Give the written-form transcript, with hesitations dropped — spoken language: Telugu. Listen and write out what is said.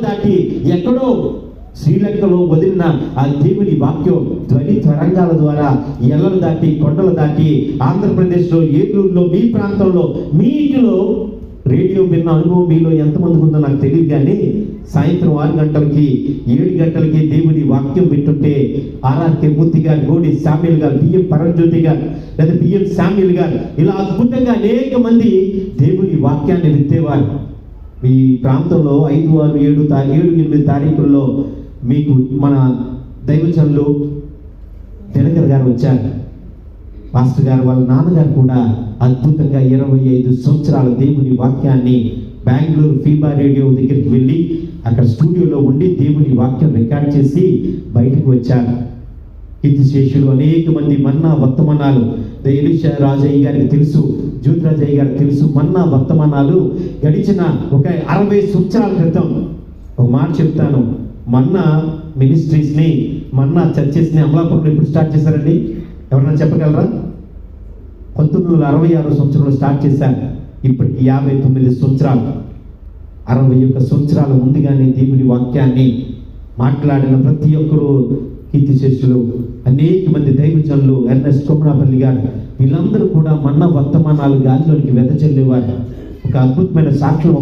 దాటి ఎక్కడో శ్రీలంకలో వదిలిన ఆ దేవుని వాక్యం ధ్వని తరంగాల ద్వారా ఎల్లలు దాటి కొండలు దాటి ఆంధ్రప్రదేశ్లో, ఏలూరులో, మీ ప్రాంతంలో, మీ ఇంటిలో రేడియో విన్న అనుభవం మీలో ఎంతమందికి ఉందో నాకు తెలియదు. కానీ సాయంత్రం 6 గంటలకి 7 గంటలకి దేవుని వాక్యం వింటుంటే ఆర్ఆర్కే మూర్తి గారు, గోడి శామ్యుల్ గారు, బిఎం పరంజ్యోతి గారు, లేదా బిఎం శామ్యుల్ గారు, ఇలా అద్భుతంగా అనేక మంది దేవుని వాక్యాన్ని విత్తేవారు. మీ ప్రాంతంలో 5, 6, 7, 8 తారీఖుల్లో మీకు మన దైవజనులు దినకర్ గారు వచ్చారు. పాస్టర్ గారు వాళ్ళ నాన్నగారు కూడా అద్భుతంగా 25 సంవత్సరాల దేవుని వాక్యాన్ని బెంగళూరు ఫీబా రేడియో దగ్గరికి వెళ్ళి అక్కడ స్టూడియోలో ఉండి దేవుని వాక్యం రికార్డ్ చేసి బయటకు వచ్చారు. కీర్తిశేషులు అనేక మంది మన్నా వర్తమానాలు ఎలీషా రాజయ్య గారికి తెలుసు, జ్యోతిరాజయ్య గారికి తెలుసు. మన్నా వర్తమానాలు గడిచిన ఒక 60 సంవత్సరాల క్రితం. ఒక మాట చెప్తాను, మన్నా మినిస్ట్రీస్ని, మన్నా చర్చెస్ని అమలాపురంలో ఎప్పుడు స్టార్ట్ చేశారండి? ఎవరన్నా చెప్పగలరా? 1966 సంవత్సరంలో స్టార్ట్ చేశారు. ఇప్పటికి 59 సంవత్సరాలు, 61 సంవత్సరాల ముందుగానే దేవుని వాక్యాన్ని మాట్లాడిన ప్రతి ఒక్కరూ కీర్తిశేషులు, అనేక మంది దైవజనులు, ఎర్నెస్ట్ కొమరాపల్లి గారు, వీళ్ళందరూ కూడా మన్నా వర్తమానాలు గాలిలోనికి వెదజల్లేవారు. ఒక అద్భుతమైన సాక్ష్యం